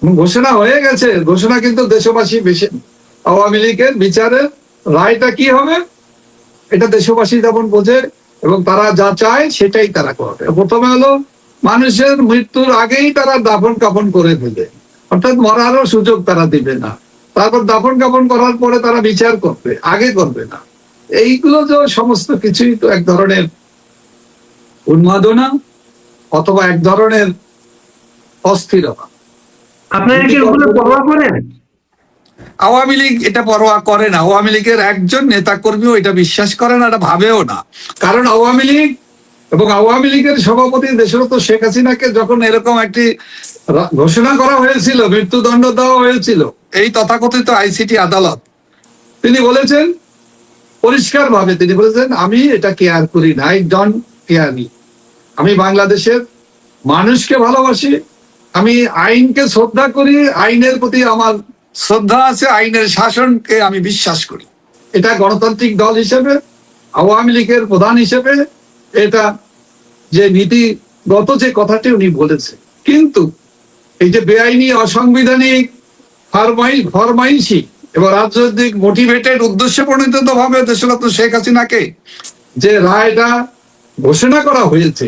ঘোষণা হয়ে গেছে, ঘোষণা কিন্তু দেশবাসী বেশি। আওয়ামী লীগের বিচারের রায়টা কি হবে এটা দেশবাসী যেমন বোঝে এবং তারা যা চায় সেটাই তারা করবে। প্রথমে হলো মানুষের মৃত্যুর আগেই তারা দাফন কাফন করে ফেলে, অর্থাৎ মরারও সুযোগ তারা দিবে না। তারপর দাফন কাফন করার পরে তারা বিচার করবে, আগে করবে না। এইগুলো যে সমস্ত কিছুই তো এক ধরনের উন্মাদনা অথবা এক ধরনের অস্থিরতা। আপনারা কি ওগুলো পরোয়া করেন? আওয়ামী লীগ এটা পরোয়া করে না। আওয়ামী লীগের একজন নেতা কর্মীও এটা বিশ্বাস করে না, এটা ভাবেও না। কারণ আওয়ামী লীগ এবং আওয়ামী লীগের সভাপতি দেশরত শেখ হাসিনাকে যখন এরকম একটি ঘোষণা করা হয়েছিল, মৃত্যুদণ্ড দেওয়া হয়েছিল এই তথাকথিত আইসিটি আদালত, তিনি বলেছেন পরিষ্কার ভাবে, তিনি বলেছেন আমি এটা কেয়ার করি না, আই ডোন্ট কেয়ার। আমি বাংলাদেশের মানুষকে ভালোবাসি, আমি আইনকে শ্রদ্ধা করি, আইনের প্রতি আমার শ্রদ্ধা আছে, আইনের শাসনকে আমি বিশ্বাস করি। এটা গণতান্ত্রিক দল হিসেবে, আওয়ামী লীগের প্রধান হিসেবে এটা যে নীতিগত যে কথাটি উনি বলেছে। কিন্তু এই যে বেআইনি অসাংবিধানিক ফরমাইশি এবং রাজনৈতিক মোটিভেটেড উদ্দেশ্যে প্রণীত ভাবে দেশরত্ন শেখ হাসিনাকে যে রায়টা ঘোষণা করা হয়েছে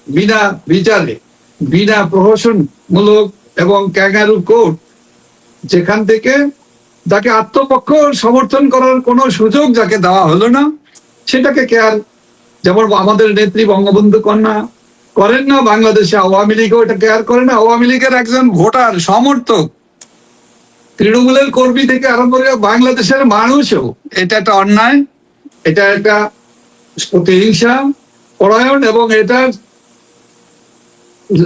বিনা বিচারে, বিনা প্রহসনমূলক এবং ক্যাঙ্গারু কোর্ট, যেখান থেকে যাকে আত্মপক্ষ সমর্থন করার কোনো সুযোগ যাকে দেওয়া হলো না, সেটাকে কেয়ার, যেমন আমাদের নেত্রী বঙ্গবন্ধু কন্যা করেন না, বাংলাদেশে আওয়ামী লীগও এটা কেয়ার করে না। আওয়ামী লীগের একজন ভোটার সমর্থক, তৃণমূলের কর্মী থেকে আরম্ভ করে বাংলাদেশের মানুষও এটা একটা অন্যায়, এটা একটা প্রতিহিংসা পরায়ণ এবং এটা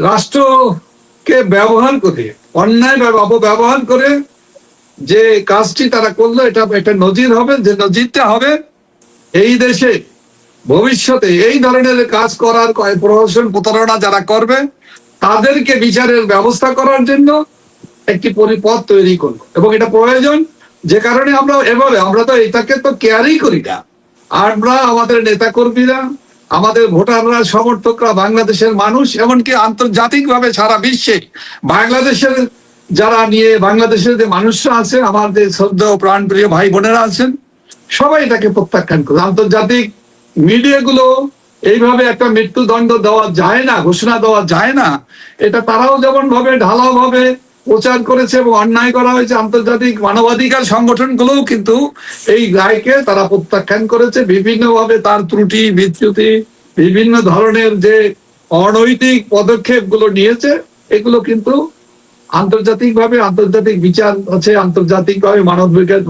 রাষ্ট্রকে ব্যবহার করে, অন্যায় অপব্যবহার করে যে কাজটি তারা করলো, এটা একটা নজির হবে, যে নজিরটা হবে এই দেশে ভবিষ্যতে এই ধরনের কাজ করার প্রহসন প্রতারণা যারা করবে তাদেরকে বিচারের ব্যবস্থা করার জন্য একটি পরিপথ তৈরি করবো। এবং এটা প্রয়োজন, যে কারণে আমরা তো এটাকে তো কেয়ারই করি না। আমরা আমাদের নেতা কর্মীরা, আমাদের ভোটাররা, সমর্থকরা, বাংলাদেশের মানুষ, এমনকি আন্তর্জাতিক ভাবে সারা বিশ্বে বাংলাদেশের যারা নিয়ে, বাংলাদেশের যে মানুষরা আছে, আমাদের শ্রদ্ধেয় প্রাণপ্রিয় ভাই বোনেরা আছেন, সবাই এটাকে প্রত্যাখ্যান করে। আন্তর্জাতিক মিডিয়াগুলো এইভাবে একটা মৃত্যুদণ্ড দেওয়া যায় না, ঘোষণা দেওয়া যায় না, এটা তারাও যেমন ভাবে ঢালাও ভাবে প্রচার করেছে এবং অন্যায় করা হয়েছে। আন্তর্জাতিক মানবাধিকার সংগঠনগুলোও কিন্তু এই রায়কে তারা প্রত্যাখ্যান করেছে, বিভিন্নভাবে তার ত্রুটি বিচ্যুতি, বিভিন্ন ধরনের যে অনৈতিক পদক্ষেপ গুলো নিয়েছে, এগুলো কিন্তু আন্তর্জাতিকভাবে, আন্তর্জাতিক বিচার আছে, আন্তর্জাতিকভাবে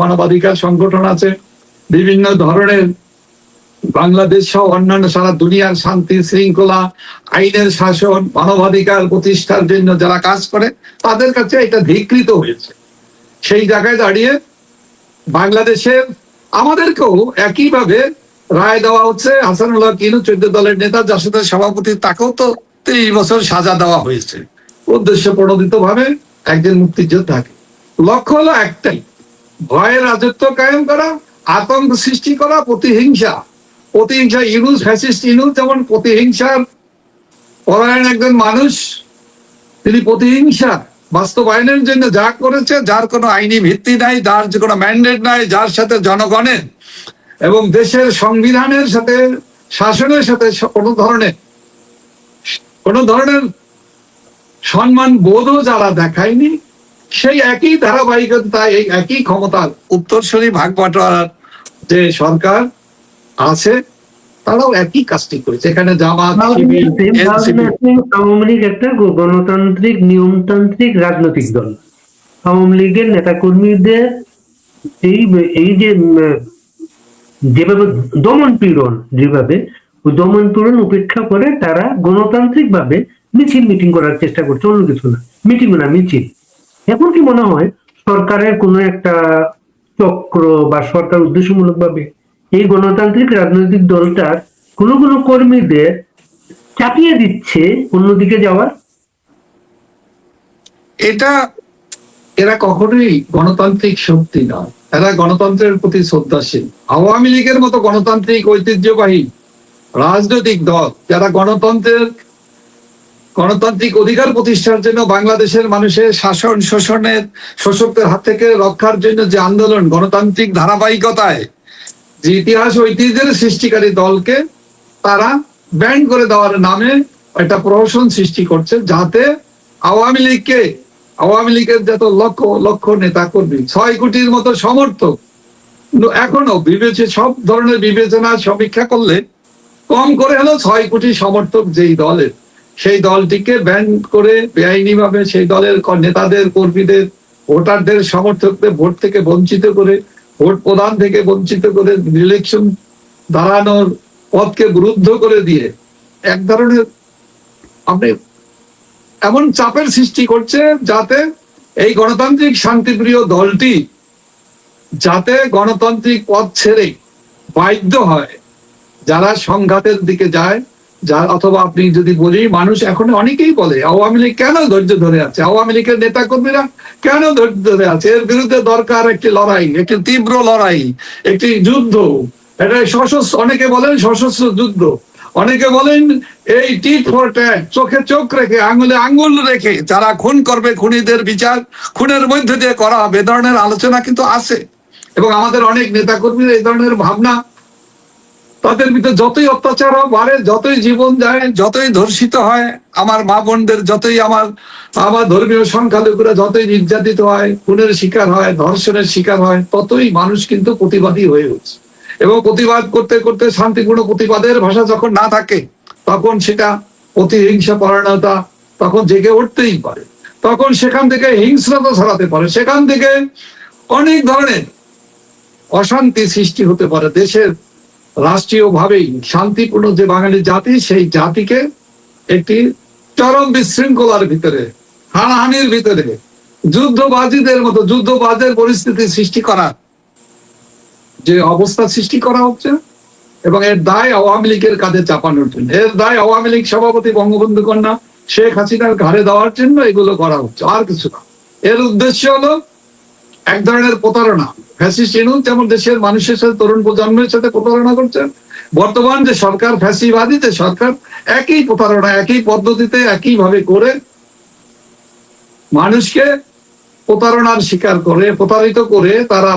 মানবাধিকার সংগঠন আছে, বিভিন্ন ধরনের বাংলাদেশ সহ অন্যান্য সারা দুনিয়ার শান্তি শৃঙ্খলা, আইনের শাসন, মানবাধিকার প্রতিষ্ঠার জন্য যারা কাজ করে তাদের কাছে এটা ধিকৃত হয়েছে। সেই জায়গায় দাঁড়িয়ে বাংলাদেশের আমাদেরকেও একইভাবে রায় দেওয়া হচ্ছে। হাসানুল্লাহ কিনু 14 দলের নেতা, যার সাথে সভাপতি, তাকেও তো 30 বছর সাজা দেওয়া হয়েছে উদ্দেশ্য প্রণোদিত ভাবে একজন মুক্তিযোদ্ধাকে। লক্ষ্য হলো একটাই, ভয়ের রাজত্ব কায়েম করা, আতঙ্ক সৃষ্টি করা, প্রতিহিংসা। ইউনুস, ফ্যাসিস্ট ইউনুস যেমন প্রতিহিংসার পরায়ণ একজন মানুষ, তিনি প্রতিহিংসা বাস্তবায়নের জন্য যা করেছে, যার কোনো আইনি ভিত্তি নাই, যার যে কোনো ম্যান্ডেট নাই, যার সাথে জনগণের এবং দেশের সংবিধানের সাথে, শাসনের সাথে কোনো ধরনের সম্মান বোধও যারা দেখায়নি, সেই একই ধারাবাহিকতা, এই একই ক্ষমতার উত্তরসূরি ভাগ বাটোয়ারার যে সরকার আছে, তারাও একই কাজটি করেছে। এখানে জামাত, আওয়ামী লীগ একটা গণতান্ত্রিক নিয়মতান্ত্রিক রাজনৈতিক দল। আওয়ামী লীগের নেতা কর্মীদের এই যে যেভাবে দমন পীড়ন, ওই দমন পীড়ন উপেক্ষা করে তারা গণতান্ত্রিক ভাবে মিটিং করার চেষ্টা করছে, অন্য কিছু না, মিছিল। এখন কি মনে হয় সরকারের কোনো একটা চক্র বা সরকার উদ্দেশ্যমূলক ভাবে এই গণতান্ত্রিক রাজনৈতিক দলটার কোনো কর্মীদের চাপিয়ে দিচ্ছে অন্যদিকে যাওয়ার? এরা কখনোই গণতান্ত্রিক শক্তি নয়, এরা গণতন্ত্রের প্রতি শ্রদ্ধাশীল। আওয়ামী লীগের মতো গণতান্ত্রিক ঐতিহ্যবাহী রাজনৈতিক দল যারা গণতন্ত্রের গণতান্ত্রিক অধিকার প্রতিষ্ঠার জন্য বাংলাদেশের মানুষের শাসন শোষকদের হাত থেকে রক্ষার জন্য যে আন্দোলন, গণতান্ত্রিক ধারাবাহিকতায় যে ইতিহাস ঐতিহ্যের সৃষ্টিকারী দলকে তারা ব্যান্ড করে দেওয়ার নামে একটা প্রহসন সৃষ্টি করছে, যাতে আওয়ামী লীগের যত লক্ষ লক্ষ নেতা কর্মী, 6 কোটির মতো সমর্থক এখনো সব ধরনের বিবেচনা সমীক্ষা করলে কম করে হলো 6 কোটি সমর্থক যেই দলের, সেই দলটিকে ব্যান করে বেআইনি ভাবে সেই দলের নেতাদের, কর্মীদের, ভোটারদের, সমর্থকদের ভোট থেকে বঞ্চিত করে, ভোট প্রদান থেকে বঞ্চিত করে, ইলেকশন দাঁড়ানোর পথকে বিরুদ্ধ করে দিয়ে এক ধরনের আপনি এমন চাপের সৃষ্টি করছে যাতে এই গণতান্ত্রিক শান্তিপ্রিয় দলটি যাতে গণতান্ত্রিক পথ ছেড়ে বাধ্য হয়, যারা সংঘাতের দিকে যায়, অথবা আপনি যদি বলি, মানুষ এখন অনেকেই বলে আওয়ামী লীগ কেন ধৈর্য ধরে আছে, আওয়ামী লীগের নেতা কর্মীরা কেন ধৈর্য ধরে আছে, এর বিরুদ্ধে দরকার একটি লড়াই, একটি তীব্র লড়াই, একটি যুদ্ধ, এটা সশস্ত্র, অনেকে বলেন সশস্ত্র যুদ্ধ, অনেকে বলেন এই টিট ফর ট্যাট, চোখে চোখ রেখে আঙুলে আঙুল রেখে যারা খুন করবে খুনিদের বিচার খুনের মধ্যে দিয়ে করা হবে, এ ধরনের আলোচনা কিন্তু আছে। এবং আমাদের অনেক নেতাকর্মীরা এই ধরনের ভাবনা, তাদের ভিতরে যতই অত্যাচার বাড়ে, যতই জীবন যায়, যতই ধর্ষিত হয় আমার মা বোনদের, যতই আমার ধর্মীয় সংখ্যালঘুরা যতই নির্যাতিত হয়, খুনের শিকার হয়, ধর্ষণের শিকার হয়, ততই মানুষ কিন্তু প্রতিবাদী হয়ে উঠছে। এবং প্রতিবাদ করতে করতে শান্তিপূর্ণ প্রতিবাদের ভাষা যখন না থাকে, তখন সেটা প্রতিহিংসা পরায়ণতা তখন জেগে উঠতেই পারে, তখন সেখান থেকে হিংস্রতা ছড়াতে পারে, সেখান থেকে অনেক ধরনের অশান্তি সৃষ্টি হতে পারে। দেশের রাষ্ট্রীয় ভাবেই শান্তিপূর্ণ যে বাঙালি জাতি, সেই জাতিকে একটি চরম বিশৃঙ্খলার ভিতরে, হানাহানির ভিতরে, যুদ্ধবাজীদের মতো যুদ্ধবাজের পরিস্থিতি সৃষ্টি করার যে অবস্থা সৃষ্টি করা হচ্ছে, এবং এর দায় আওয়ামী লীগের কাঁধে চাপানোর জন্য, এর দায় আওয়ামী লীগ সভাপতি বঙ্গবন্ধু কন্যা শেখ হাসিনার ঘাড়ে দেওয়ার জন্য এগুলো করা হচ্ছে, আর কিছু না। এর উদ্দেশ্য হলো এক ধরনের প্রতারণা। ফ্যাসিস্ট ইনুস যেমন দেশের মানুষের সাথে, তরুণ প্রজন্মের সাথে প্রতারণা করছেন, বর্তমান যে সরকার, ফ্যাসিবাদী যে সরকার, একই প্রতারণা, একই পদ্ধতিতে, একই ভাবে করে মানুষকে প্রতারণার শিকার করে, প্রতারিত করে তারা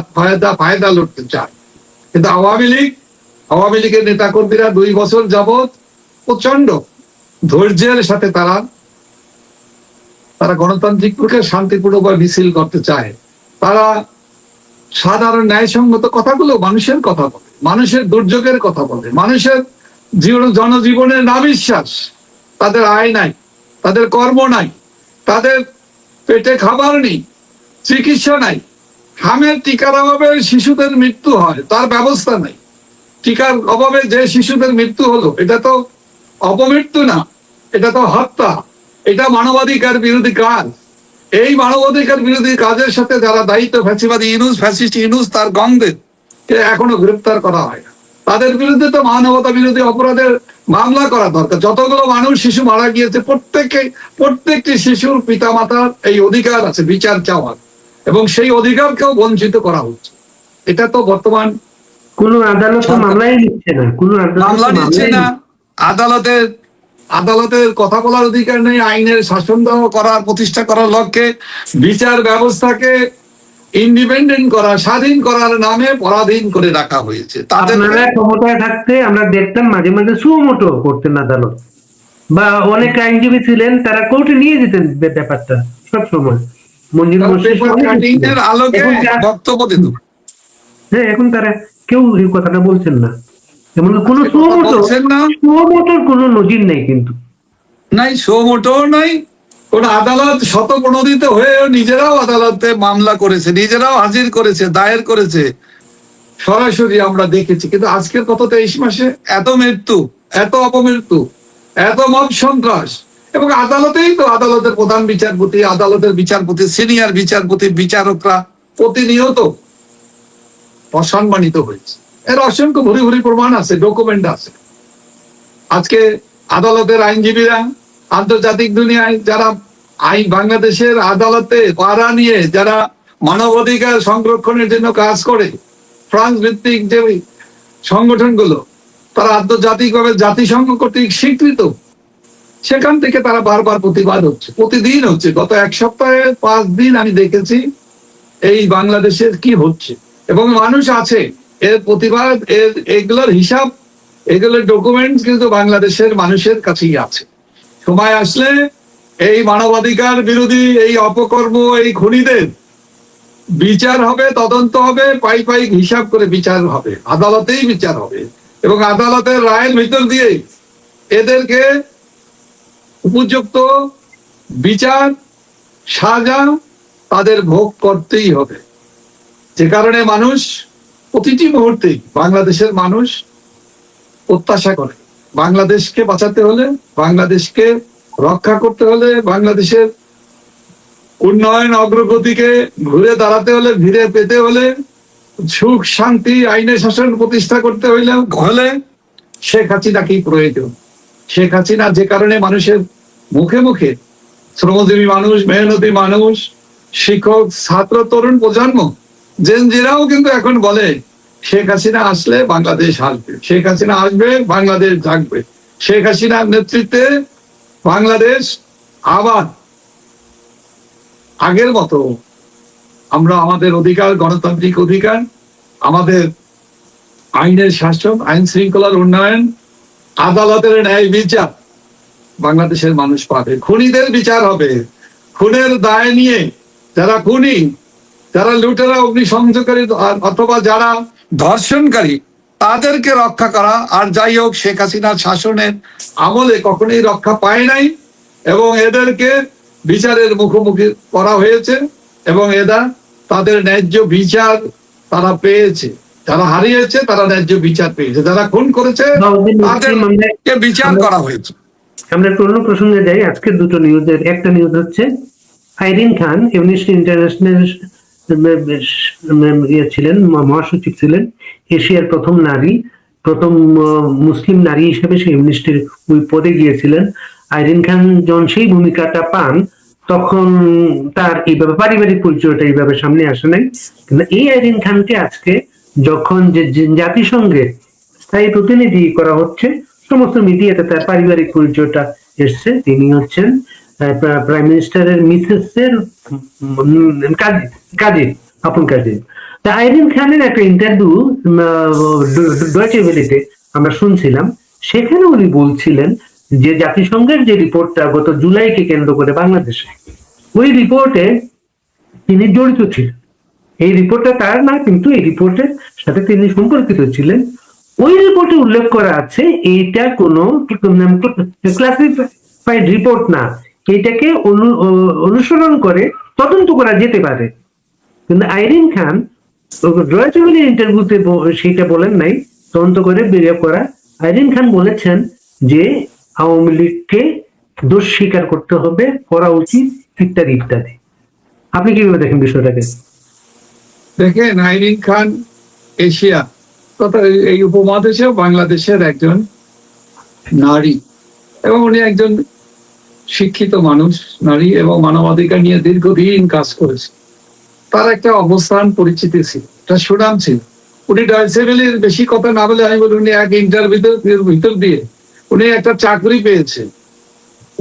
ফায়দা লড়তে চায়। কিন্তু আওয়ামী লীগের নেতা কর্মীরা 2 বছর যাবৎ প্রচন্ড ধৈর্যের সাথে তারা গণতান্ত্রিক প্রক্রিয়া শান্তিপূর্ণভাবে মিছিল করতে চায়। তারা সাধারণ ন্যায়সঙ্গত কথাগুলো, মানুষের কথা বলে, মানুষের দুর্যোগের কথা বলে, মানুষের জনজীবনের নাবিশ্বাস, তাদের আয় নাই, তাদের কর্ম নাই, তাদের পেটে খাবার নেই, চিকিৎসা নাই, হামের টিকার অভাবে শিশুদের মৃত্যু হয়, তার ব্যবস্থা নাই। টিকার অভাবে যে শিশুদের মৃত্যু হলো, এটা তো অপমৃত্যু না, এটা তো হত্যা, এটা মানবাধিকার বিরোধী কাজ। এই মানবাধিকার বিরোধী কাজের সাথে যারা দায়িত্ব, ফ্যাসিবাদী ফ্যাসিস্ট ইনুস তার গংদের এখনো গ্রেপ্তার করা হয় না। তাদের বিরুদ্ধে তো মানবতা বিরোধী অপরাধের মামলা করা দরকার। যতগুলো মানুষ, শিশু মারা গিয়েছে, প্রত্যেকটি শিশুর পিতামাতার এই অধিকার আছে বিচার চাওয়ার, এবং সেই অধিকারকেও বঞ্চিত করা হচ্ছে। এটা তো বর্তমান কোন আদালত মামলাই নিচ্ছে না, মামলা নিচ্ছে না, আদালতের কথা বলার অধিকার নেই, আইনের শাসন করার, প্রতিষ্ঠা করার লক্ষ্যে বিচার ব্যবস্থাকে ইন্ডিপেন্ডেন্ট করা, স্বাধীন করার নামে পরাধীন করে রাখা হয়েছে। তাদের ক্ষমতায় থাকতে আমরা দেখতাম মাঝে মাঝে সুমোটো করতেন আদালত, বা অনেক আইনজীবী ছিলেন, তারা কোর্টে নিয়ে যেতেন ব্যাপারটা সব সময়। বক্তব্য দিত। হ্যাঁ, এখন তারা কেউ এই কথাটা বলছেন না, এমন কোন সুমোটোর কোনো নজির নেই, কিন্তু নাই, সুমোটো নাই। কোন আদালত শতপ্রণোদিত হয়েও নিজেরাও আদালতে মামলা করেছে, নিজেরাও হাজির করেছে, দায়ের করেছে, সরাসরি আমরা দেখেছি। কিন্তু আজকের কত 23 মাসে এত মৃত্যু, এত অপমৃত্যু, এত মব সন্ত্রাস, এবং আদালতেই তো আদালতের প্রধান বিচারপতি, আদালতের বিচারপতি, সিনিয়র বিচারপতি, বিচারকরা প্রতিনিয়ত অসম্মানিত হয়েছে। এর অসংখ্য ভুরি প্রমাণ আছে, ডকুমেন্ট আছে। আজকে আদালতের আইনজীবীরা আন্তর্জাতিক দুনিয়ায় যারা বাংলাদেশের আদালতে পাড়া নিয়ে যারা মানবাধিকার সংরক্ষণের জন্য কাজ করে, ফ্রান্স ভিত্তিক যে সংগঠনগুলো, তারা আন্তর্জাতিকভাবে জাতিসংঘ কর্তৃক স্বীকৃত। সেখান থেকে তারা বারবার প্রতিবাদ হচ্ছে, প্রতিদিন হচ্ছে। গত এক সপ্তাহে 5 দিন আমি দেখেছি এই বাংলাদেশের কি হচ্ছে, এবং মানুষ আছে এর প্রতিবাদ, এগুলোর হিসাব, এগুলোর ডকুমেন্টস কিন্তু বাংলাদেশের মানুষের কাছেই আছে। সময় আসলে এই মানবাধিকার বিরোধী এই অপকর্ম, এই খুনিদের বিচার হবে, তদন্ত হবে, পাই পাই হিসাব করে বিচার হবে, আদালতেই বিচার হবে, এবং আদালতের রায়ের ভিতর দিয়ে এদেরকে উপযুক্ত বিচার, সাজা তাদের ভোগ করতেই হবে। যে কারণে মানুষ প্রতিটি মুহূর্তেই, বাংলাদেশের মানুষ প্রত্যাশা করে বাংলাদেশকে বাঁচাতে হলে, বাংলাদেশকে রক্ষা করতে হলে, বাংলাদেশের উন্নয়ন অগ্রগতিকে ঘুরে দাঁড়াতে হলে, ফিরে পেতে হলে, সুখ শান্তি আইনের শাসন প্রতিষ্ঠা করতে হলে শেখ হাসিনাকেই প্রয়োজন। শেখ হাসিনা যে কারণে মানুষের মুখে মুখে, শ্রমজীবী মানুষ, মেহনতি মানুষ, শিক্ষক, ছাত্র, তরুণ প্রজন্ম, জেনজিরাও কিন্তু এখন বলে শেখ হাসিনা আসলে বাংলাদেশ আসবে, শেখ হাসিনা আসবে বাংলাদেশ জাগবে, শেখ হাসিনার নেতৃত্বে বাংলাদেশ আবার আগের মতো আমরা আমাদের অধিকার, গণতান্ত্রিক অধিকার, আমাদের আইনের শাসন, আইন শৃঙ্খলার উন্নয়ন, আদালতের ন্যায় বিচার বাংলাদেশের মানুষ পাবে। খুনিদের বিচার হবে। খুনের দায় নিয়ে যারা খুনি, যারা লুটেরা, অগ্নিসংযোগকারী অথবা যারা ধর্ষণকারী, তাদেরকে রক্ষা করা। আর যাই হোক, শেখ হাসিনার শাসনের আমলে কখনোই রক্ষা পায় নাই, এবং এদেরকে বিচারের মুখোমুখি করা হয়েছে, এবং এরা তাদের ন্যায্য বিচার তারা পেয়েছে। যারা হারিয়েছে তারা ন্যায্য বিচার পেয়েছে, যারা খুন করেছে তাদেরকে বিচার করা হয়েছে। আমরা একটু অন্য প্রসঙ্গে যাই। আজকে দুটো নিউজের, একটা নিউজ হচ্ছে আইরিন খান এমনিস্টি ইন্টারন্যাশনাল ছিলেন, মহাসচিব ছিলেন, এশিয়ার প্রথম নারী, প্রথম মুসলিম নারী হিসেবে সে এমনিস্টির ওই পদে গিয়েছিলেন। আইরিন খান যখন সেই ভূমিকাটা পান তখন তার এইভাবে পারিবারিক পরিচয়টা এইভাবে সামনে আসে নাই, কিন্তু এই আইরিন খানকে আজকে যখন যে জাতিসংঘের স্থায়ী প্রতিনিধি করা হচ্ছে, সমস্ত মিডিয়াতে তার পারিবারিক পরিচয়টা এসছে। তিনি হচ্ছেন প্রাইম মিনিস্টারের মিসেসের কাজিন, আপন কাজিন। তা আইরিন খানের একটা ইন্টারভিউ ডয়েচে ভেলেতে আমরা শুনছিলাম, সেখানে উনি বলছিলেন যে জাতিসংঘের যে রিপোর্টটা গত জুলাইকে কেন্দ্র করে বাংলাদেশে, ওই রিপোর্টে তিনি জড়িত ছিলেন। এই রিপোর্টটা তার না, কিন্তু এই রিপোর্টের সাথে তিনি সম্পর্কিত ছিলেন। ওই রিপোর্টে উল্লেখ করা আছে এইটা কোনো ক্লাসিফাইড রিপোর্ট না, এটাকে অনুসরণ করে তদন্ত করা যেতে পারে। কিন্তু আইরিন খান রয়্যাল ইন্টারভিউতে সেটা বলেন নাই, তদন্ত করে বেরিয়ে করা। আইরিন খান বলেছেন যে আওয়ামী লীগকে দোষ স্বীকার করতে হবে, করা উচিত, ইত্যাদি ইত্যাদি। আপনি কিভাবে দেখেন বিষয়টাকে? দেখেন, আইরিন খান এশিয়া তথা এই উপমহাদেশেও বাংলাদেশের একজন নারী, এবং উনি একজন শিক্ষিত মানুষ, নারী, এবং মানবাধিকার নিয়ে দীর্ঘদিন কাজ করেছে। তার একটা অবস্থান, পরিচিতি ছিল, একটা সুনাম ছিল। উনি ডয়েচেভেলের বেশি কথা না বলে আমি বলি, উনি এক ইন্টারভিউর ভিতর দিয়ে উনি একটা চাকরি পেয়েছে।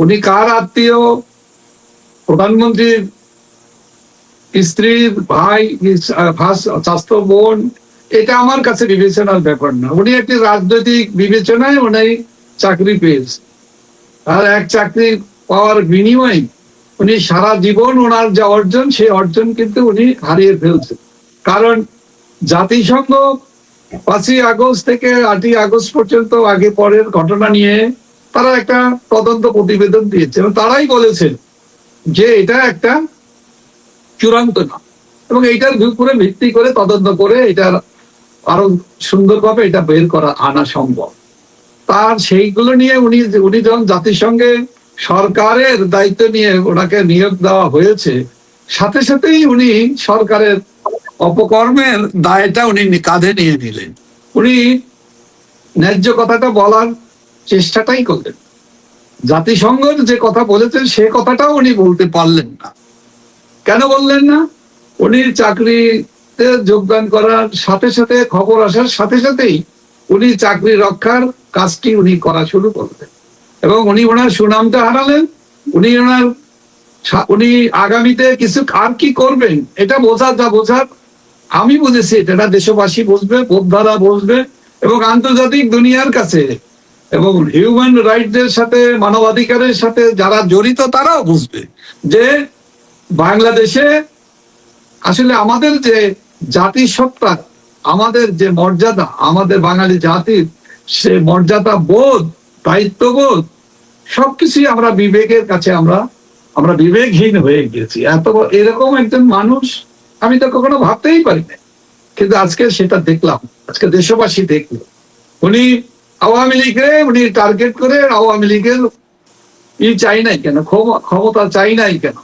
উনি কার আত্মীয়, প্রধানমন্ত্রীর স্ত্রী, ভাই, স্বাস্থ্য বোন, এটা আমার কাছে বিবেচনার ব্যাপার না। উনি একটি রাজনৈতিক বিবেচনায় উনি চাকরি পেয়েছে। আর এক চাকরি পাওয়ার বিনিময়ে উনি সারা জীবন ওনার যা অর্জন, সেই অর্জন কিন্তু উনি হারিয়ে ফেলছে। কারণ জাতিসংঘ 5ই আগস্ট থেকে 8ই আগস্ট পর্যন্ত আগে পরের ঘটনা নিয়ে তারা একটা তদন্ত প্রতিবেদন দিয়েছে, এবং তারাই বলেছেন যে এটা একটা চূড়ান্ত না, এবং এইটার উপরে ভিত্তি করে তদন্ত করে এটার আরো সুন্দরভাবে এটা বের করা আনা সম্ভব। তার সেইগুলো নিয়ে উনি যখন জাতিসংঘে সরকারের দায়িত্ব নিয়ে ওনাকে নিয়োগ দেওয়া হয়েছে, সাথে সাথেই উনি সরকারের অপকর্মের দায়টা উনি কাঁধে নিয়ে নিলেন। উনি ন্যায্য কথাটা বলার চেষ্টাটাই করলেন। জাতিসংঘের যে কথা বলেছেন সে কথাটাও উনি বলতে পারলেন না। কেন বললেন না? উনি চাকরিতে যোগদান করার সাথে সাথে, খবর আসার সাথে সাথেই উনি চাকরি রক্ষার কাজটি উনি করা শুরু করলেন। এবং উনি ওনার সুনামটা হারালেন। উনি আগামীতে কিছু আর কি করবেন এটা বোঝার আমি বুঝেছি, এটা দেশবাসী বুঝবে, বোদ্ধারা বুঝবে, এবং আন্তর্জাতিক দুনিয়ার কাছে এবং হিউম্যান রাইটসের সাথে, মানবাধিকারের সাথে যারা জড়িত তারাও বুঝবে যে বাংলাদেশে আসলে আমাদের যে জাতিসত্তা, আমাদের যে মর্যাদা, আমাদের বাঙালি জাতির সে মর্যাদা বোধ, দায়িত্ববোধ সবকিছুই আমরা বিবেকের কাছে আমরা বিবেকহীন হয়ে গেছি। এরকম একজন মানুষ আমি তো কখনো ভাবতেই পারি না, কিন্তু আজকে সেটা দেখলাম, আজকে দেশবাসী দেখলো। উনি আওয়ামী লীগের উনি টার্গেট করে আওয়ামী লীগের চাই নাই কেন, ক্ষমতা চাই নাই কেন,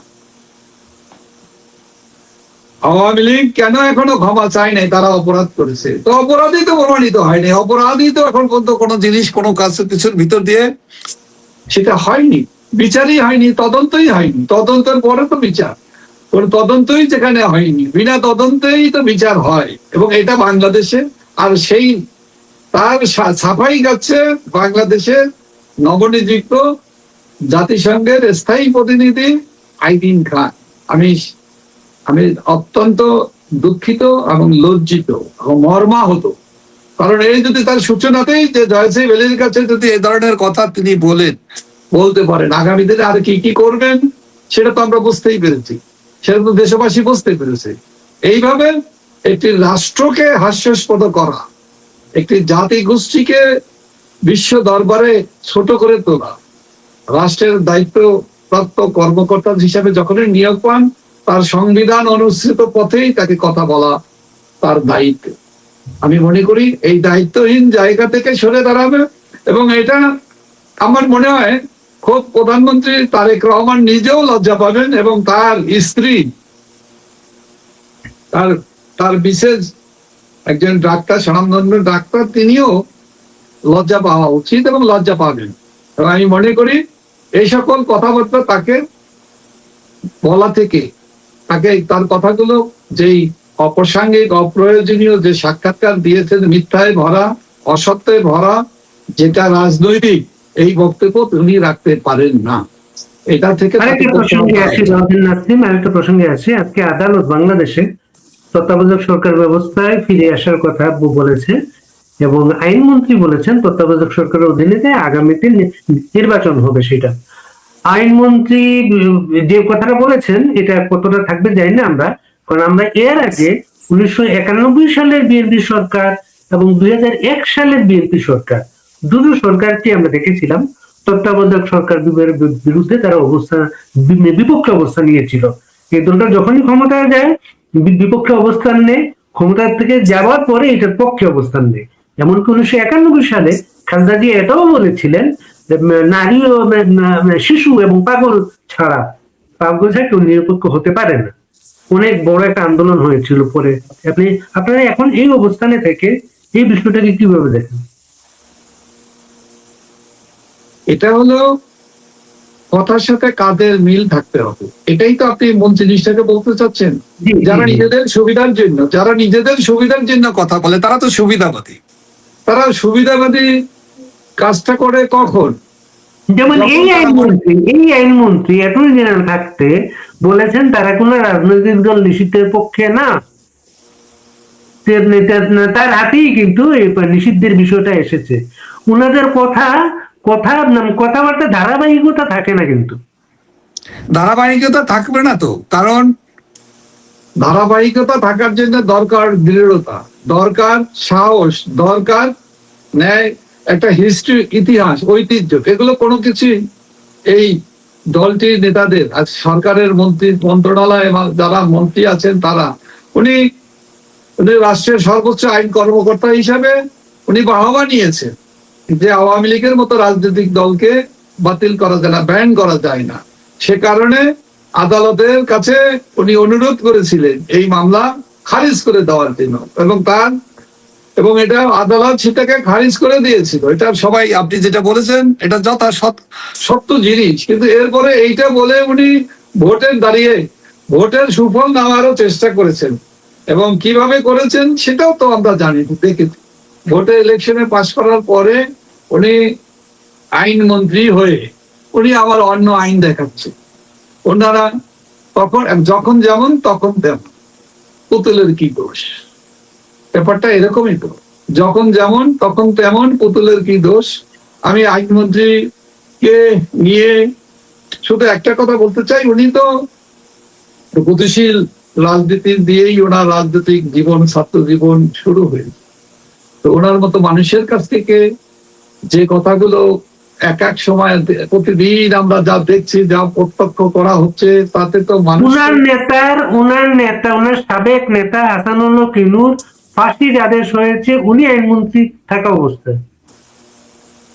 আওয়ামী লীগ কেন এখনো ক্ষমা চাই নাই? তারা অপরাধ করেছে, তো অপরাধী তো প্রমাণিত হয়নি, অপরাধী তো এখন পর্যন্ত কোনো জিনিস কোনো কিছুর ভিতর দিয়ে সেটা হয়নি, বিচারই হয়নি, তদন্তই হয়নি, তদন্তের পরে তো বিচার, কোন তদন্তই যেখানে হয়নি, বিনা তদন্তেই তো বিচার হয়। এবং এটা বাংলাদেশে, আর সেই তার ছাপাই যাচ্ছে বাংলাদেশের নবনিযুক্ত জাতিসংঘের স্থায়ী প্রতিনিধি আইদিন খান। আমি অত্যন্ত দুঃখিত এবং লজ্জিত এবং মর্মাহত, কারণ এই যদি তার সূচনাতেই যে জয়সি ভ্যালির কাছে যদি এই ধরনের কথা তিনি বলতে পারেন, আগামী দিনে আর কি কি করবেন সেটা তো আমরা বুঝতেই পেরেছি, সেটা তো দেশবাসী বুঝতে পেরেছে। এইভাবে একটি রাষ্ট্রকে হাস্যাস্পদ করা, একটি জাতি গোষ্ঠীকে বিশ্ব দরবারে ছোট করে তোলা, রাষ্ট্রের দায়িত্বপ্রাপ্ত কর্মকর্তা হিসাবে যখনই নিয়োগ পান তার সংবিধান অনুসৃত পথেই তাকে কথা বলা তার দায়িত্ব। আমি মনে করি এই দায়িত্বহীন জায়গা থেকে সরে দাঁড়াবে, এবং এটা আমার মনে হয় খুব প্রধানমন্ত্রী তারেক রহমান নিজেও লজ্জা পাবেন, এবং তার স্ত্রী, তার বিশেষ একজন ডাক্তার, স্বনামধন্য ডাক্তার, তিনিও লজ্জা পাওয়া উচিত এবং লজ্জা পাবেন। এবং আমি মনে করি এই সকল কথাবার্তা তাকে বলা থেকে, তাকে তার কথাগুলো যেই অপ্রাসঙ্গিক, অপ্রয়োজনীয় যে সাক্ষাৎকার দিয়েছেন, মিথ্যায় ভরা, অসত্যে ভরা, যেটা রাজনৈতিক, এই বক্তব্য উনি রাখতে পারেন না। এটা থেকে আরেকটা প্রসঙ্গে আছে, আজকে আদালত বাংলাদেশে তত্ত্বাবধায়ক সরকার ব্যবস্থায় ফিরে আসার কথা বলেছে, এবং আইনমন্ত্রী বলেছেন তত্ত্বাবধায়ক সরকারের অধীনে আগামীতে নির্বাচন হবে। সেটা আইনমন্ত্রী যে কথাটা বলেছেন এটা কতটা থাকবে জানি না আমরা, কারণ আমরা এর আগে 1991 সালের বিএনপি সরকার এবং 2001 সালের বিএনপি সরকার, দুটো সরকারকে আমরা দেখেছিলাম তত্ত্বাবধায়ক সরকার বিরুদ্ধে তারা বিপক্ষে অবস্থান নিয়েছিল। এই দলটা যখনই ক্ষমতায় যায় বিপক্ষে অবস্থান নেয়, ক্ষমতার থেকে যাওয়ার পরে এটার পক্ষে অবস্থান নেয়। এমনকি 1991 সালে খালেদা জিয়া এটাও বলেছিলেন নারী ও শিশু এবং পাগল ছাড়া কেউ নিরপেক্ষ হতে পারে না। অনেক বড় একটা আন্দোলন হয়েছিল পরে। আপনারা এখন এই অবস্থানে থেকে এই বিষয়টাকে কিভাবে দেখেন? এটা হলো কথার সাথে কাজের মিল থাকতে হবে, এটাই তো আপনি মূল জিনিসটাকে বলতে চাচ্ছেন। যারা নিজেদের সুবিধার জন্য কথা বলে তারা তো সুবিধাবাদী, তারা সুবিধাবাদী কাজটা করে কখন? যেমন এই আইনমন্ত্রী অ্যাটর্নি জেনারেল থাকতে বলেছেন তারা কোন রাজনৈতিক দল নিষিদ্ধের পক্ষে না, তার হাতেই কিন্তু নিষিদ্ধের বিষয়টা এসেছে। ওনাদের কথাবার্তা ধারাবাহিকতা থাকে না, কিন্তু ধারাবাহিকতা থাকবে না তো, কারণ ধারাবাহিকতা থাকার জন্য দরকার দৃঢ়তা, দরকার সাহস, দরকার ন্যায়, একটা হিস্ট্রি, ইতিহাস, ঐতিহ্য, এগুলো কোনো কিছুই এই দলটির নেতাদের, সরকারের মন্ত্রণালয়ে যারা মন্ত্রী আছেন তারা, উনি রাষ্ট্রের সর্বোচ্চ আইন কর্মকর্তা হিসাবে উনি বাহবা নিয়েছেন যে আওয়ামী লীগের মতো রাজনৈতিক দলকে বাতিল করা যায় না, ব্যান করা যায় না। সে কারণে আদালতের কাছে উনি অনুরোধ করেছিলেন এই মামলা খারিজ করে দেওয়ার জন্য, এবং এটা আদালত সেটাকে খারিজ করে দিয়েছিল। এটা সবাই, আপনি যেটা বলেছেন এটা সত্য জিনিস, কিন্তু এরপরে এইটা বলে উনি ভোটের সুফল নেওয়ারও চেষ্টা করেছেন, এবং কিভাবে করেছেন সেটাও তো আমরা জানি, দেখেছি। ভোটে ইলেকশনে পাশ করার পরে উনি আইনমন্ত্রী হয়ে উনি আবার অন্য আইন দেখাচ্ছে। ওনারা যখন যেমন তখন তেমন, পুতুলের কি দোষ? ব্যাপারটা এরকমই তো, যখন যেমন তখন তেমন, পুতুলের কি দোষ? আমি আইনমন্ত্রী কে নিয়ে শুধু একটা কথা বলতে চাই, উনি তো গতিশীল রাজনীতি দিয়েই ওনার রাজনৈতিক জীবন, ছাত্র জীবন শুরু হয়েছে। তো ওনার মতো মানুষের কাছ থেকে যে কথাগুলো এক এক সময় প্রতিদিন আমরা যা দেখছি, যা প্রত্যক্ষ করা হচ্ছে, তাতে তো মানুষ, ওনার সাবেক নেতা হাসানুল্লাহ কিনুর ফাঁসির আদেশ হয়েছে উনি আইনমন্ত্রী থাকা অবস্থায়।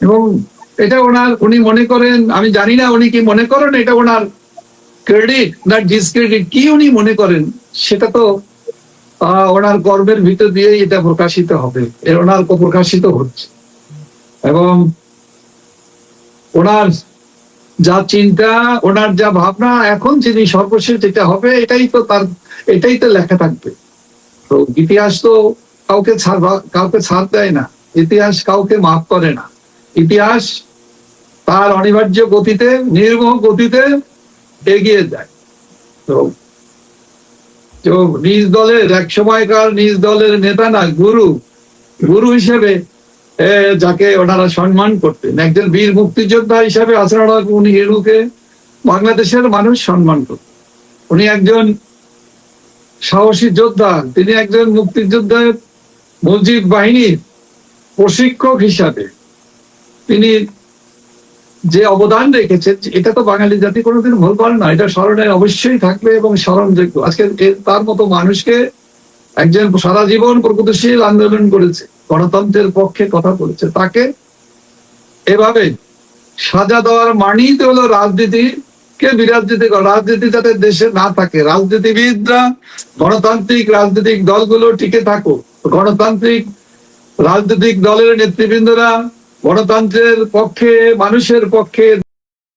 এবং এটা উনি মনে করেন, আমি জানি না উনি কি মনে করেন এটা ওনার ক্রেডিট না ডিসক্রেডিট, কি উনি মনে করেন সেটা তো ওনার কর্মের ভিতর দিয়েই এটা প্রকাশিত হবে, ওনার প্রকাশিত হচ্ছে। এবং ওনার যা চিন্তা, ওনার যা ভাবনা, এখন যিনি সর্বশেষ যেটা হবে এটাই তো লেখা থাকবে। তো ইতিহাস তো কাউকে ছাড় দেয় না, ইতিহাস কাউকে মাফ করে না। ইতিহাস তার অনিবার্য গতিতে, নির্মোহ গতিতে এগিয়ে যায়। তো নিজ দলের এক সময়কার নিজ দলের নেতা না, গুরু হিসেবে যাকে ওনারা সম্মান করতেন, একজন বীর মুক্তিযোদ্ধা হিসেবে উনি হিরুকে বাংলাদেশের মানুষ সম্মান করত। উনি একজন সাহসী যোদ্ধা, তিনি একজন মুক্তিযোদ্ধার মুজিব বাহিনীর প্রশিক্ষক হিসাবে তিনি যে অবদান রেখেছেন, এটা তো বাঙালি জাতি কোনোদিন ভুলবার না, এটা স্মরণে অবশ্যই থাকবে এবং স্মরণযোগ্য। আজকে তার মতো মানুষকে, একজন সারা জীবন প্রগতিশীল আন্দোলন করেছে, গণতন্ত্রের পক্ষে কথা বলেছে, তাকে এভাবে সাজা দেওয়ার মানেই তো হলো রাজনীতিকে বিরাজনীতি করা। রাজনীতি যাতে দেশে না থাকে, রাজনীতিবিদরা, গণতান্ত্রিক রাজনৈতিক দলগুলো টিকে থাকুক, গণতান্ত্রিক রাজনৈতিক দলের নেতৃবৃন্দরা গণতন্ত্রের পক্ষে, মানুষের পক্ষে,